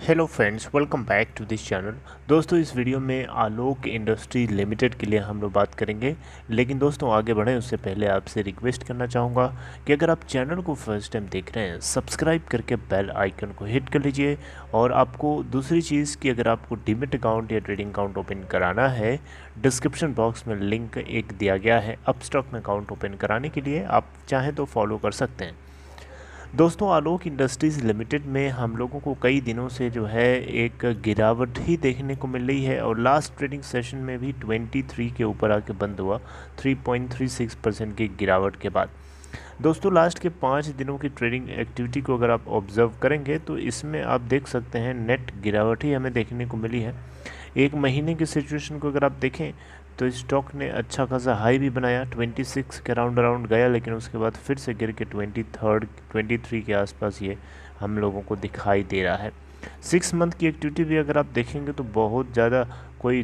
Hello friends, welcome back to this channel. दोस्तों, इस video में आलोक इंडस्ट्री लिमिटेड के लिए हम लोग बात करेंगे। लेकिन दोस्तों, आगे बढ़ें उससे पहले आपसे रिक्वेस्ट करना चाहूँगा कि अगर आप चैनल को फर्स्ट टाइम देख रहे हैं, सब्सक्राइब करके बेल आइकन को हिट कर लीजिए। और आपको दूसरी चीज़ कि अगर आपको डीमैट अकाउंट या ट्रेडिंग अकाउंट ओपन कराना है, डिस्क्रिप्शन बॉक्स में लिंक एक दिया गया है अपस्टॉक में अकाउंट ओपन कराने के लिए। आप चाहें तो फॉलो कर सकते हैं। दोस्तों, आलोक इंडस्ट्रीज़ लिमिटेड में हम लोगों को कई दिनों से जो है एक गिरावट ही देखने को मिल रही है और लास्ट ट्रेडिंग सेशन में भी 23 के ऊपर आके बंद हुआ 3.36% की गिरावट के बाद। दोस्तों, लास्ट के 5 दिनों की ट्रेडिंग एक्टिविटी को अगर आप ऑब्जर्व करेंगे तो इसमें आप देख सकते हैं नेट गिरावट ही हमें देखने को मिली है। एक महीने की सिचुएशन को अगर आप देखें तो स्टॉक ने अच्छा खासा हाई भी बनाया, 26 के अराउंड गया, लेकिन उसके बाद फिर से गिर के 23 के आसपास ये हम लोगों को दिखाई दे रहा है। 6 मंथ की एक्टिविटी भी अगर आप देखेंगे तो बहुत ज़्यादा कोई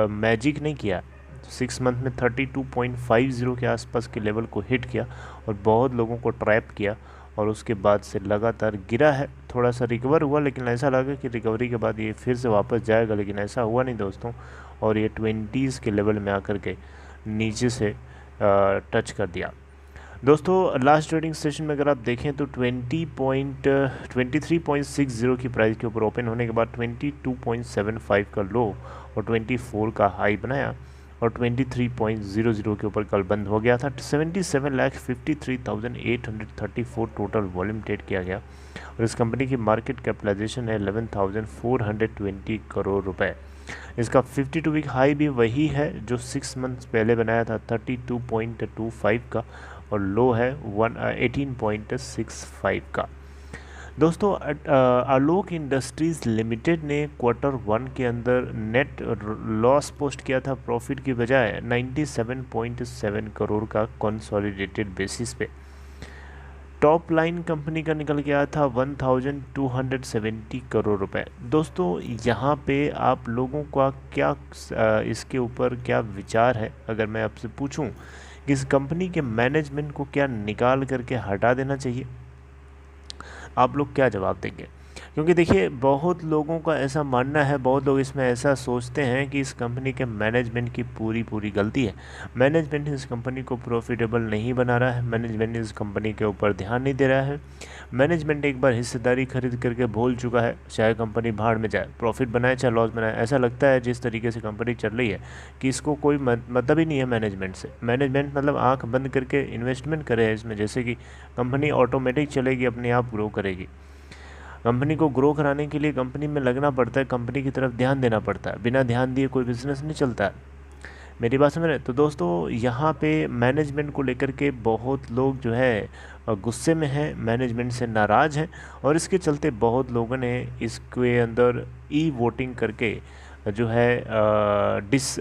मैजिक नहीं किया। 6 मंथ में 32.50 के आसपास के लेवल को हिट किया और बहुत लोगों को ट्रैप किया और उसके बाद से लगातार गिरा है। थोड़ा सा रिकवर हुआ, लेकिन ऐसा लगा कि रिकवरी के बाद ये फिर से वापस जाएगा, लेकिन ऐसा हुआ नहीं दोस्तों। और ये 20s के लेवल में आकर के नीचे से टच कर दिया। दोस्तों, लास्ट ट्रेडिंग सेशन में अगर आप देखें तो 23.60 की प्राइस के ऊपर ओपन होने के बाद 22.75 का लो और 24 का हाई बनाया और 23.00 के ऊपर कल बंद हो गया था। 77,53,834 टोटल वॉल्यूम ट्रेड किया गया और इस कंपनी की मार्केट कैपिटलाइजेशन है 11,420 करोड़ रुपए। इसका 52 वीक हाई भी वही है जो 6 मंथ्स पहले बनाया था 32.25 का और लो है 18.65 का। दोस्तों, आलोक इंडस्ट्रीज़ लिमिटेड ने Q1 के अंदर नेट लॉस पोस्ट किया था प्रॉफिट की बजाय 97.7 करोड़ का कंसोलिडेटेड बेसिस पे। टॉप लाइन कंपनी का निकल के आया था 1270 करोड़ रुपए। दोस्तों, यहाँ पे आप लोगों का क्या इसके ऊपर क्या विचार है? अगर मैं आपसे पूछूं कि इस कंपनी के मैनेजमेंट को क्या निकाल करके हटा देना चाहिए, आप लोग क्या जवाब देंगे? क्योंकि देखिए, बहुत लोगों का ऐसा मानना है, बहुत लोग इसमें ऐसा सोचते हैं कि इस कंपनी के मैनेजमेंट की पूरी गलती है। मैनेजमेंट इस कंपनी को प्रॉफिटेबल नहीं बना रहा है, मैनेजमेंट इस कंपनी के ऊपर ध्यान नहीं दे रहा है। मैनेजमेंट एक बार हिस्सेदारी खरीद करके भूल चुका है, चाहे कंपनी भाड़ में जाए, प्रॉफिट बनाए चाहे लॉस बनाए। ऐसा लगता है जिस तरीके से कंपनी चल रही है कि इसको कोई मतलब ही नहीं है मैनेजमेंट से। मैनेजमेंट मतलब आँख बंद करके इन्वेस्टमेंट करे इसमें, जैसे कि कंपनी ऑटोमेटिक चलेगी, अपने आप ग्रो करेगी। कंपनी को ग्रो कराने के लिए कंपनी में लगना पड़ता है, कंपनी की तरफ ध्यान देना पड़ता है। बिना ध्यान दिए कोई बिजनेस नहीं चलता है। मेरी बात समझ रहे? तो दोस्तों, यहाँ पे मैनेजमेंट को लेकर के बहुत लोग जो है गुस्से में हैं, मैनेजमेंट से नाराज़ हैं और इसके चलते बहुत लोगों ने इसके अंदर ई वोटिंग करके जो है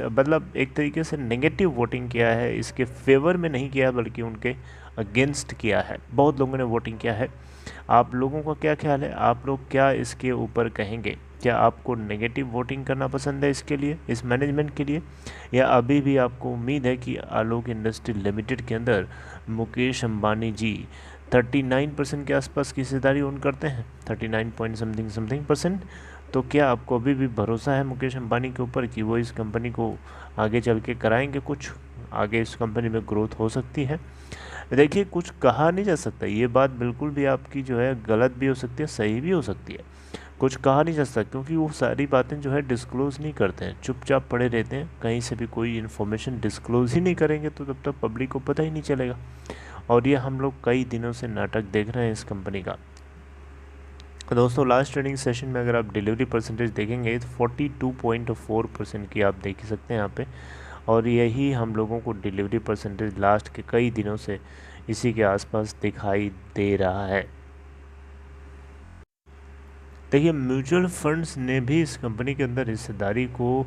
मतलब एक तरीके से नेगेटिव वोटिंग किया है। इसके फेवर में नहीं किया बल्कि उनके अगेंस्ट किया है। बहुत लोगों ने वोटिंग किया है। आप लोगों का क्या ख्याल है? आप लोग क्या इसके ऊपर कहेंगे? क्या आपको नेगेटिव वोटिंग करना पसंद है इसके लिए, इस मैनेजमेंट के लिए, या अभी भी आपको उम्मीद है कि आलोक इंडस्ट्री लिमिटेड के अंदर मुकेश अंबानी जी 39% के आसपास की हिस्सेदारी ओन करते हैं, 39 पॉइंट समथिंग परसेंट? तो क्या आपको अभी भी भरोसा है मुकेश अंबानी के ऊपर कि वो इस कंपनी को आगे चल के कराएंगे, कुछ आगे इस कंपनी में ग्रोथ हो सकती है? देखिए, कुछ कहा नहीं जा सकता, ये बात बिल्कुल भी आपकी जो है गलत भी हो सकती है, सही भी हो सकती है। कुछ कहा नहीं जा सकता क्योंकि वो सारी बातें जो है डिस्क्लोज़ नहीं करते हैं, चुपचाप पड़े रहते हैं। कहीं से भी कोई इन्फॉर्मेशन डिस्क्लोज़ ही नहीं करेंगे तो तब तक पब्लिक को पता ही नहीं चलेगा। और ये हम लोग कई दिनों से नाटक देख रहे हैं इस कंपनी का। दोस्तों, लास्ट ट्रेडिंग सेशन में अगर आप डिलीवरी परसेंटेज देखेंगे तो 42.4% की आप देख ही सकते हैं यहाँ पे। और यही हम लोगों को डिलीवरी परसेंटेज लास्ट के कई दिनों से इसी के आसपास दिखाई दे रहा है। देखिए, म्यूचुअल फंड्स ने भी इस कंपनी के अंदर हिस्सेदारी को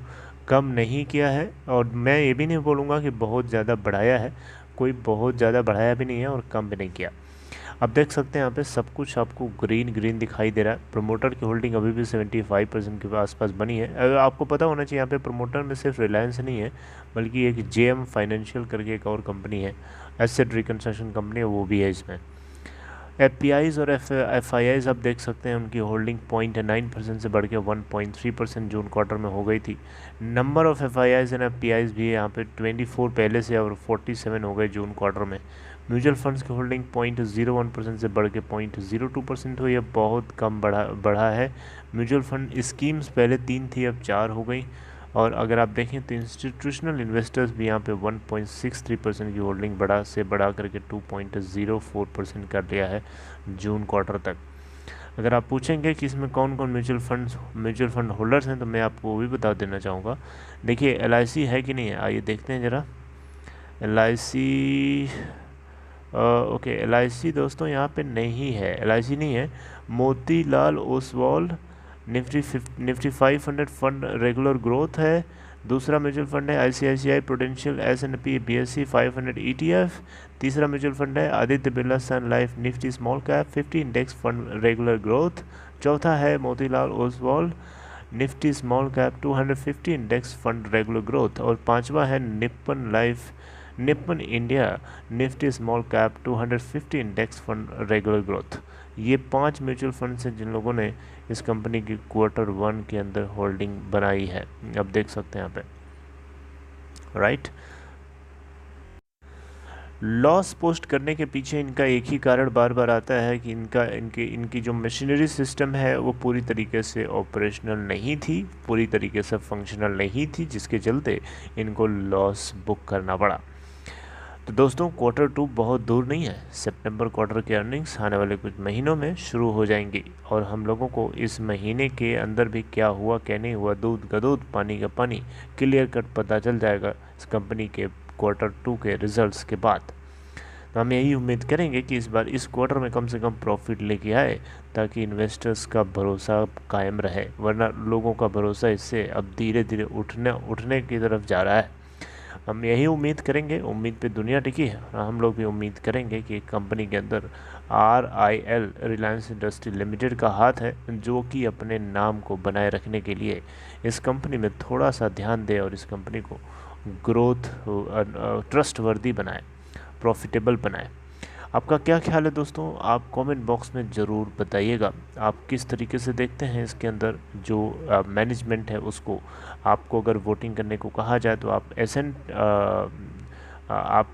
कम नहीं किया है और मैं ये भी नहीं बोलूँगा कि बहुत ज़्यादा बढ़ाया है। कोई बहुत ज़्यादा बढ़ाया भी नहीं है और कम भी नहीं किया। आप देख सकते हैं यहाँ पे सब कुछ आपको ग्रीन दिखाई दे रहा है। प्रमोटर की होल्डिंग अभी भी 75% के आसपास बनी है। अगर आपको पता होना चाहिए, यहाँ पे प्रमोटर में सिर्फ रिलायंस नहीं है बल्कि एक JM फाइनेंशियल करके एक और कंपनी है, एसेट रिकंस्ट्रक्शन कंपनी है, वो भी है इसमें। एफपीआईज और एफआईआईज आप देख सकते हैं, उनकी होल्डिंग 0.9% से बढ़ के 1.3% जून क्वार्टर में हो गई थी। नंबर ऑफ एफआईआईज एंड एफपीआईज भी यहाँ पे 24 पहले से और 47 हो गए जून क्वार्टर में। म्यूचुअल फंड्स की होल्डिंग 0.01% से बढ़ के 0.02% हुई, अब बहुत कम बढ़ा है। म्यूचुअल फंड स्कीम्स पहले 3 थी, अब 4 हो गई। और अगर आप देखें तो इंस्टीट्यूशनल इन्वेस्टर्स भी यहाँ पे 1.63% की होल्डिंग बढ़ा करके 2.04% कर लिया है जून क्वार्टर तक। अगर आप पूछेंगे कि इसमें कौन कौन म्यूचुअल फंड होल्डर्स हैं, तो मैं आपको वो भी बता देना चाहूँगा। देखिए LIC है कि नहीं है, आइए देखते हैं ज़रा। LIC ओके, LIC दोस्तों यहाँ पे नहीं है, LIC नहीं है। Motilal Oswal Nifty 500 fund regular growth है। दूसरा म्यूचुअल फंड है ICICI Prudential S&P BSE 500 ETF। तीसरा म्यूचुअल फंड है Aditya Birla Sun Life Nifty small cap 50 index fund regular growth. चौथा है Motilal Oswal Nifty small cap 250 index fund regular growth. और पांचवा है Nippon India Nifty small cap 250 index fund regular growth. ये 5 mutual funds हैं जिन लोगों ने इस कंपनी की Q1 के अंदर होल्डिंग बनाई है, अब देख सकते हैं यहाँ पे, राइट। लॉस पोस्ट करने के पीछे इनका एक ही कारण बार बार आता है कि इनकी जो मशीनरी सिस्टम है वो पूरी तरीके से ऑपरेशनल नहीं थी, पूरी तरीके से फंक्शनल नहीं थी, जिसके चलते इनको लॉस बुक करना पड़ा। तो दोस्तों Q2 बहुत दूर नहीं है, सितंबर क्वार्टर के अर्निंग्स आने वाले कुछ महीनों में शुरू हो जाएंगी और हम लोगों को इस महीने के अंदर भी क्या हुआ क्या नहीं हुआ, दूध का दूध पानी का पानी क्लियर कट पता चल जाएगा इस कंपनी के Q2 के रिजल्ट्स के बाद। तो हम यही उम्मीद करेंगे कि इस बार इस क्वार्टर में कम से कम प्रॉफिट लेके आए ताकि इन्वेस्टर्स का भरोसा कायम रहे, वरना लोगों का भरोसा इससे अब धीरे धीरे उठने की तरफ जा रहा है। हम यही उम्मीद करेंगे, उम्मीद पे दुनिया टिकी है, हम लोग भी उम्मीद करेंगे कि कंपनी के अंदर RIL रिलायंस इंडस्ट्री लिमिटेड का हाथ है, जो कि अपने नाम को बनाए रखने के लिए इस कंपनी में थोड़ा सा ध्यान दे और इस कंपनी को ग्रोथ ट्रस्टवर्दी बनाए, प्रॉफिटेबल बनाए। आपका क्या ख्याल है दोस्तों, आप कमेंट बॉक्स में ज़रूर बताइएगा। आप किस तरीके से देखते हैं इसके अंदर जो मैनेजमेंट है उसको। आपको अगर वोटिंग करने को कहा जाए तो आप आप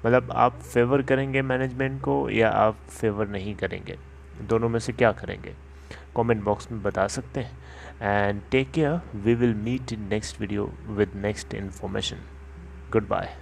मतलब आप फेवर करेंगे मैनेजमेंट को या आप फेवर नहीं करेंगे, दोनों में से क्या करेंगे, कमेंट बॉक्स में बता सकते हैं। And take care, we will meet in next video with next information. Good bye.